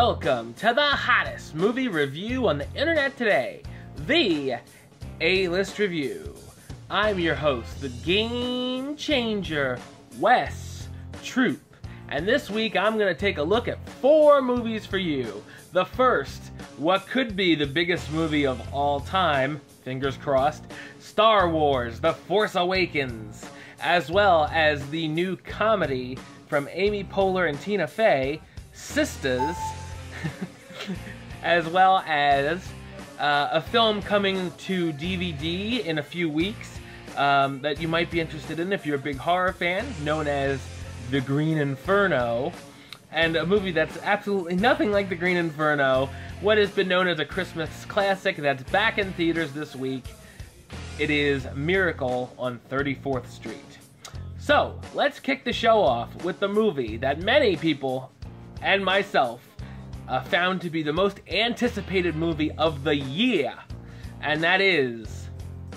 Welcome to the hottest movie review on the internet today, the A-List Review. I'm your host, the Game Changer, Wes Troop, and this week I'm going to take a look at 4 movies for you. The first, what could be the biggest movie of all time, fingers crossed, Star Wars, The Force Awakens, as well as the new comedy from Amy Poehler and Tina Fey, Sisters, as well as a film coming to DVD in a few weeks that you might be interested in if you're a big horror fan, known as The Green Inferno, and a movie that's absolutely nothing like The Green Inferno, what has been known as a Christmas classic that's back in theaters this week. It is Miracle on 34th Street. So, let's kick the show off with the movie that many people, and myself, found to be the most anticipated movie of the year. And that is,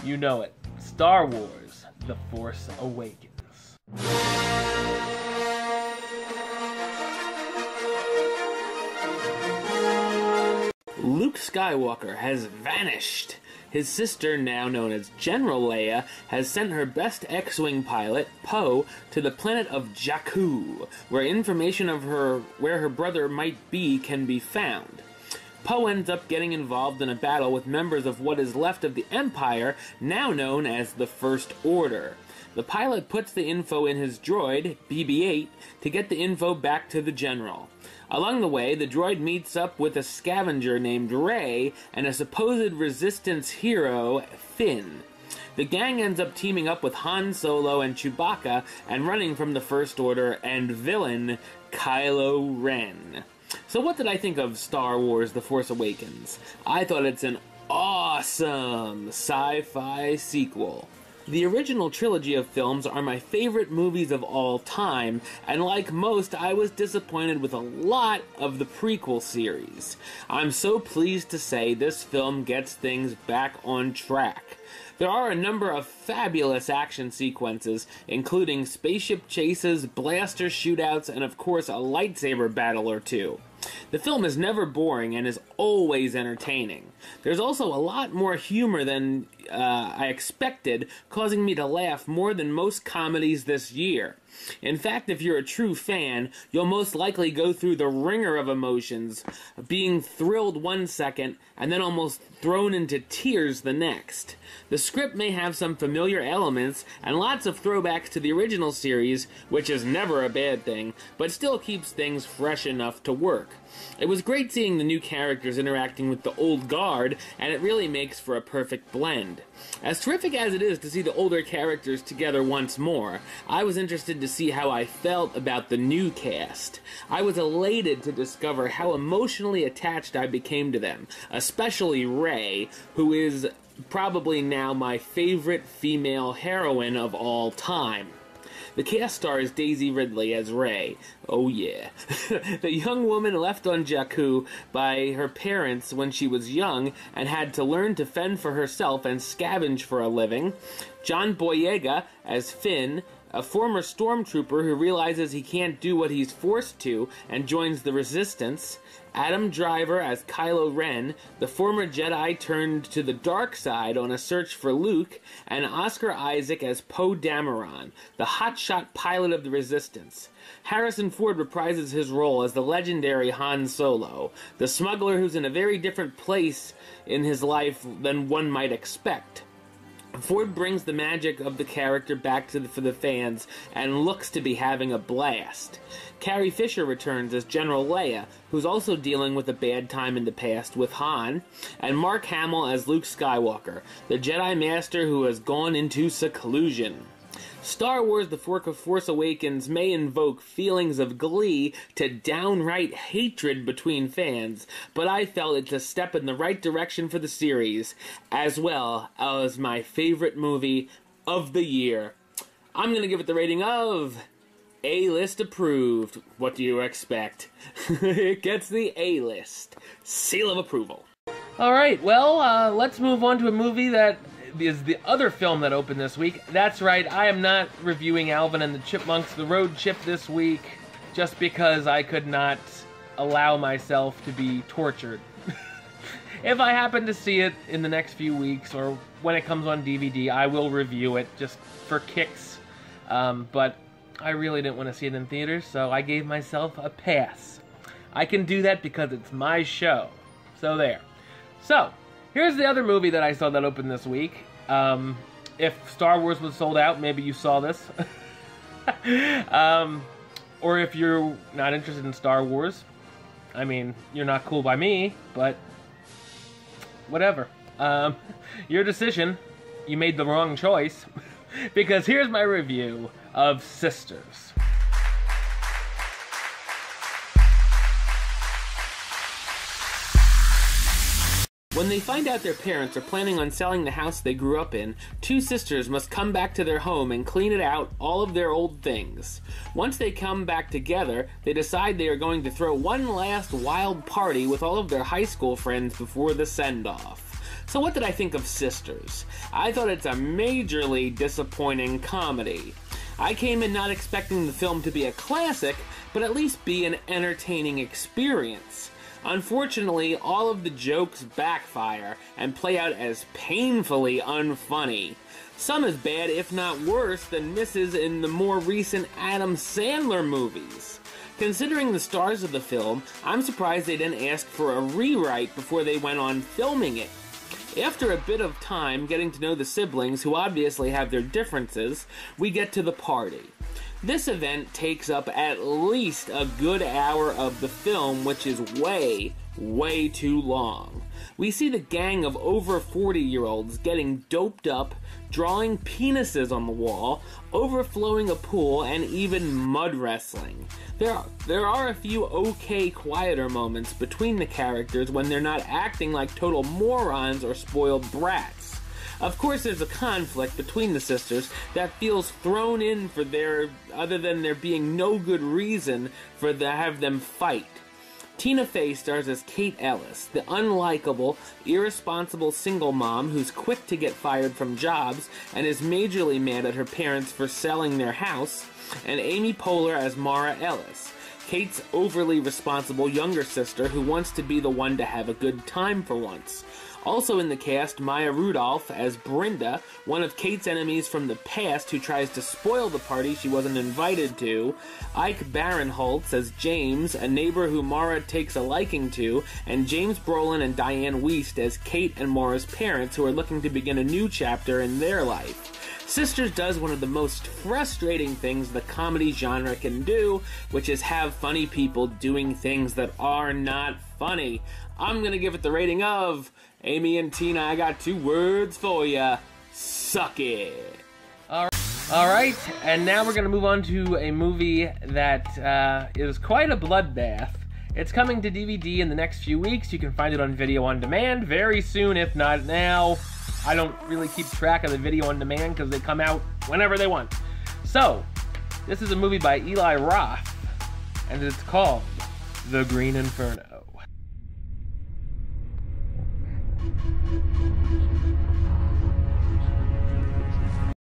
you know it, Star Wars, The Force Awakens. Luke Skywalker has vanished. His sister, now known as General Leia, has sent her best X-Wing pilot, Poe, to the planet of Jakku, where information of where her brother might be can be found. Poe ends up getting involved in a battle with members of what is left of the Empire, now known as the First Order. The pilot puts the info in his droid, BB-8, to get the info back to the General. Along the way, the droid meets up with a scavenger named Rey and a supposed Resistance hero, Finn. The gang ends up teaming up with Han Solo and Chewbacca and running from the First Order and villain, Kylo Ren. So what did I think of Star Wars The Force Awakens? I thought it's an awesome sci-fi sequel. The original trilogy of films are my favorite movies of all time, and like most, I was disappointed with a lot of the prequel series. I'm so pleased to say this film gets things back on track. There are a number of fabulous action sequences, including spaceship chases, blaster shootouts, and of course a lightsaber battle or two. The film is never boring and is always entertaining. There's also a lot more humor than I expected, causing me to laugh more than most comedies this year. In fact, if you're a true fan, you'll most likely go through the ringer of emotions, being thrilled one second and then almost thrown into tears the next. The script may have some familiar elements and lots of throwbacks to the original series, which is never a bad thing, but still keeps things fresh enough to work. It was great seeing the new characters interacting with the old guard, and it really makes for a perfect blend. As terrific as it is to see the older characters together once more, I was interested to see how I felt about the new cast. I was elated to discover how emotionally attached I became to them, especially Rey, who is probably now my favorite female heroine of all time. The cast stars Daisy Ridley as Rey. Oh yeah. The young woman left on Jakku by her parents when she was young and had to learn to fend for herself and scavenge for a living. John Boyega as Finn, a former stormtrooper who realizes he can't do what he's forced to and joins the Resistance. Adam Driver as Kylo Ren, the former Jedi turned to the dark side on a search for Luke, and Oscar Isaac as Poe Dameron, the hotshot pilot of the Resistance. Harrison Ford reprises his role as the legendary Han Solo, the smuggler who's in a very different place in his life than one might expect. Ford brings the magic of the character back for the fans and looks to be having a blast. Carrie Fisher returns as General Leia, who's also dealing with a bad time in the past with Han, and Mark Hamill as Luke Skywalker, the Jedi Master who has gone into seclusion. Star Wars The Force Awakens may invoke feelings of glee to downright hatred between fans, but I felt it's a step in the right direction for the series, as well as my favorite movie of the year. I'm going to give it the rating of A-list approved. What do you expect? It gets the A-list seal of approval. Alright, well, let's move on to a movie that is the other film that opened this week. That's right, I am not reviewing Alvin and the Chipmunks The Road Chip this week, just because I could not allow myself to be tortured. If I happen to see it in the next few weeks, or when it comes on DVD, I will review it, just for kicks. But I really didn't want to see it in theaters, so I gave myself a pass. I can do that because it's my show. So there. So, here's the other movie that I saw that opened this week. If Star Wars was sold out, maybe you saw this. Or if you're not interested in Star Wars, I mean, you're not cool by me, but whatever. Your decision. You made the wrong choice. Because here's my review of Sisters. When they find out their parents are planning on selling the house they grew up in, two sisters must come back to their home and clean it out all of their old things. Once they come back together, they decide they are going to throw one last wild party with all of their high school friends before the send-off. So what did I think of Sisters? I thought it's a majorly disappointing comedy. I came in not expecting the film to be a classic, but at least be an entertaining experience. Unfortunately, all of the jokes backfire and play out as painfully unfunny. Some as bad, if not worse, than misses in the more recent Adam Sandler movies. Considering the stars of the film, I'm surprised they didn't ask for a rewrite before they went on filming it. After a bit of time getting to know the siblings, who obviously have their differences, we get to the party. This event takes up at least a good hour of the film, which is way, way too long. We see the gang of over 40-year-olds getting doped up, drawing penises on the wall, overflowing a pool, and even mud wrestling. There are a few okay quieter moments between the characters when they're not acting like total morons or spoiled brats. Of course, there's a conflict between the sisters that feels thrown in for other than there being no good reason for to have them fight. Tina Fey stars as Kate Ellis, the unlikable, irresponsible single mom who's quick to get fired from jobs and is majorly mad at her parents for selling their house, and Amy Poehler as Mara Ellis, Kate's overly responsible younger sister who wants to be the one to have a good time for once. Also in the cast, Maya Rudolph as Brenda, one of Kate's enemies from the past who tries to spoil the party she wasn't invited to, Ike Barinholtz as James, a neighbor who Mara takes a liking to, and James Brolin and Diane Wiest as Kate and Mara's parents who are looking to begin a new chapter in their life. Sisters does one of the most frustrating things the comedy genre can do, which is have funny people doing things that are not funny. I'm gonna give it the rating of, Amy and Tina, I got 2 words for ya. Suck it. Alright, and now we're gonna move on to a movie that is quite a bloodbath. It's coming to DVD in the next few weeks. You can find it on video on demand very soon, if not now. I don't really keep track of the video on demand because they come out whenever they want. So, this is a movie by Eli Roth, and it's called The Green Inferno.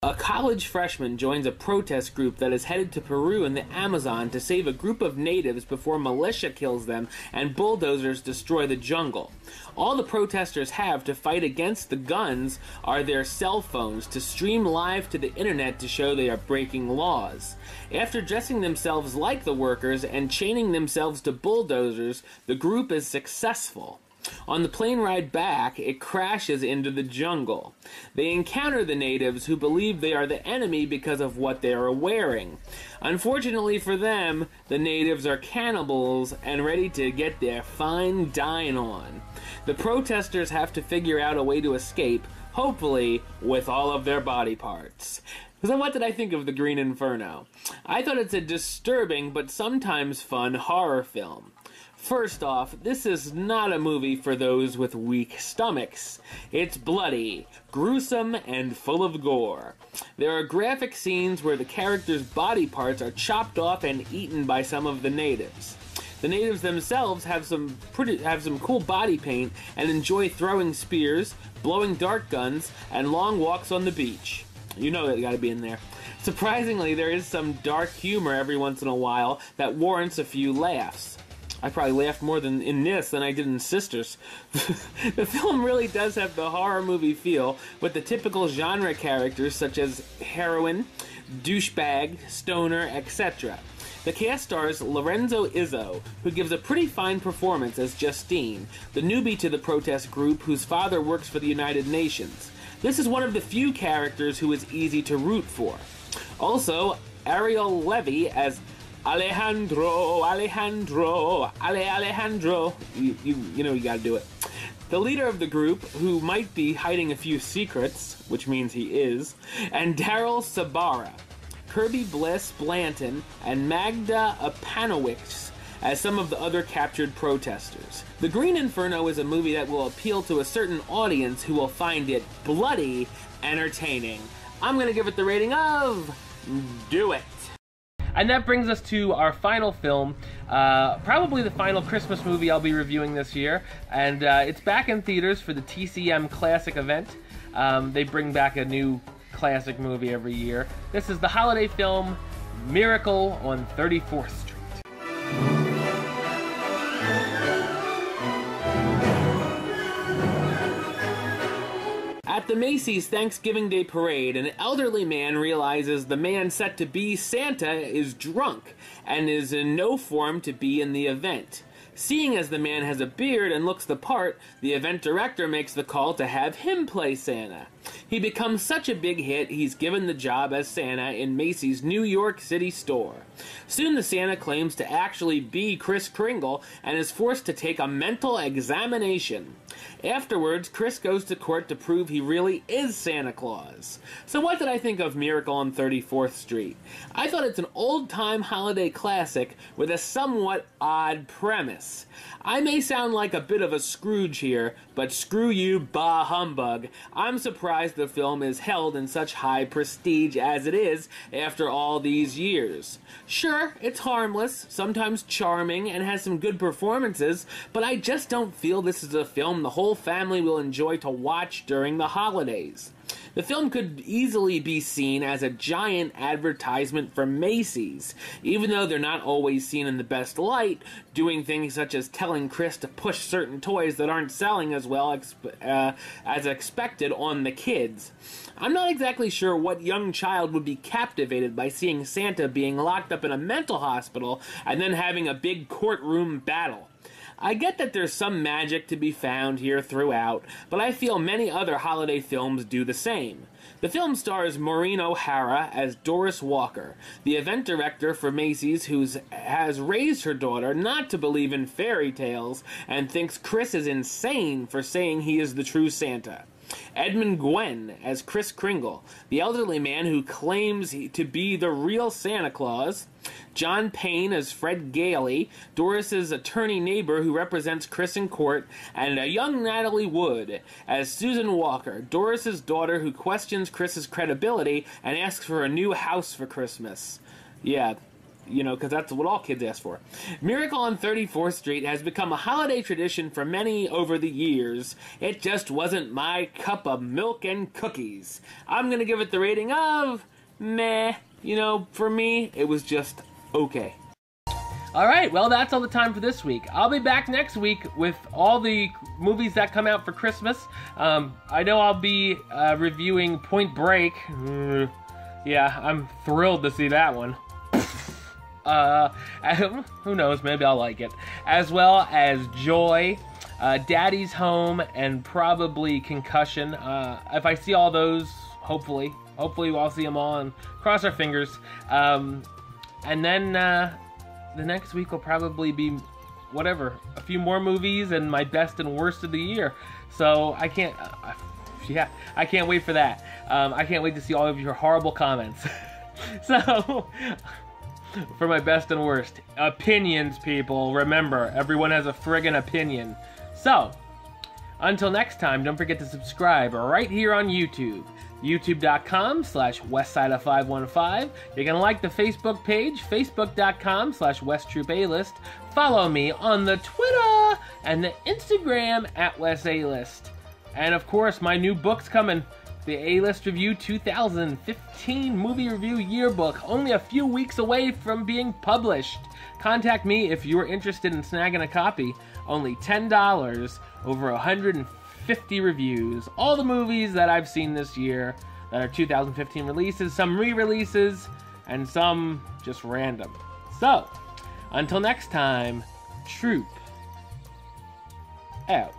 A college freshman joins a protest group that is headed to Peru in the Amazon to save a group of natives before militia kills them and bulldozers destroy the jungle. All the protesters have to fight against the guns are their cell phones to stream live to the internet to show they are breaking laws. After dressing themselves like the workers and chaining themselves to bulldozers, the group is successful. On the plane ride back, it crashes into the jungle. They encounter the natives who believe they are the enemy because of what they are wearing. Unfortunately for them, the natives are cannibals and ready to get their fine dine on. The protesters have to figure out a way to escape, hopefully with all of their body parts. So what did I think of The Green Inferno? I thought it's a disturbing but sometimes fun horror film. First off, this is not a movie for those with weak stomachs. It's bloody, gruesome, and full of gore. There are graphic scenes where the characters' body parts are chopped off and eaten by some of the natives. The natives themselves have some cool body paint and enjoy throwing spears, blowing dart guns, and long walks on the beach. You know that gotta be in there. Surprisingly, there is some dark humor every once in a while that warrants a few laughs. I probably laughed more in this than I did in Sisters. The film really does have the horror movie feel, with the typical genre characters such as heroine, douchebag, stoner, etc. The cast stars Lorenzo Izzo, who gives a pretty fine performance as Justine, the newbie to the protest group whose father works for the United Nations. This is one of the few characters who is easy to root for. Also, Ariel Levy as Alejandro. You know you gotta do it. The leader of the group, who might be hiding a few secrets, which means he is, and Daryl Sabara, Kirby Bliss Blanton, and Magda Apanowicz as some of the other captured protesters. The Green Inferno is a movie that will appeal to a certain audience who will find it bloody entertaining. I'm gonna give it the rating of... do it. And that brings us to our final film, probably the final Christmas movie I'll be reviewing this year, and it's back in theaters for the TCM Classic event. They bring back a new classic movie every year. This is the holiday film Miracle on 34th Street. At the Macy's Thanksgiving Day Parade, an elderly man realizes the man set to be Santa is drunk and is in no form to be in the event. Seeing as the man has a beard and looks the part, the event director makes the call to have him play Santa. He becomes such a big hit, he's given the job as Santa in Macy's New York City store. Soon the Santa claims to actually be Kris Kringle and is forced to take a mental examination. Afterwards, Kris goes to court to prove he really is Santa Claus. So what did I think of Miracle on 34th Street? I thought it's an old-time holiday classic with a somewhat odd premise. I may sound like a bit of a Scrooge here, but screw you, bah humbug. I'm surprised the film is held in such high prestige as it is after all these years. Sure, it's harmless, sometimes charming, and has some good performances, but I just don't feel this is a film the whole family will enjoy to watch during the holidays. The film could easily be seen as a giant advertisement for Macy's, even though they're not always seen in the best light, doing things such as telling Kris to push certain toys that aren't selling as well as expected on the kids. I'm not exactly sure what young child would be captivated by seeing Santa being locked up in a mental hospital and then having a big courtroom battle. I get that there's some magic to be found here throughout, but I feel many other holiday films do the same. The film stars Maureen O'Hara as Doris Walker, the event director for Macy's who has raised her daughter not to believe in fairy tales and thinks Kris is insane for saying he is the true Santa. Edmund Gwen as Kris Kringle, the elderly man who claims to be the real Santa Claus. John Payne as Fred Gailey, Doris's attorney neighbor who represents Kris in court, and a young Natalie Wood as Susan Walker, Doris's daughter who questions Kris's credibility and asks for a new house for Christmas. Yeah, you know, because that's what all kids ask for. Miracle on 34th Street has become a holiday tradition for many over the years. It just wasn't my cup of milk and cookies. I'm going to give it the rating of meh. You know, for me, it was just okay. Alright, well, that's all the time for this week. I'll be back next week with all the movies that come out for Christmas. I know I'll be reviewing Point Break. Yeah, I'm thrilled to see that one. Who knows, maybe I'll like it. As well as Joy, Daddy's Home, and probably Concussion. If I see all those, hopefully I'll see them all and cross our fingers. And then the next week will probably be whatever, a few more movies and my best and worst of the year. So I can't wait for that. I can't wait to see all of your horrible comments. So for my best and worst. Opinions, people. Remember, everyone has a friggin' opinion. So, until next time, don't forget to subscribe right here on YouTube. YouTube.com/WestsideOf515. You're gonna like the Facebook page, Facebook.com/WestTroopAlist. Follow me on the Twitter and the Instagram @WesAlist. And of course, my new book's coming. the A-List Review 2015 Movie Review Yearbook, only a few weeks away from being published. Contact me if you're interested in snagging a copy. Only $10, over 150 reviews. All the movies that I've seen this year that are 2015 releases, some re-releases, and some just random. So, until next time, Troop out.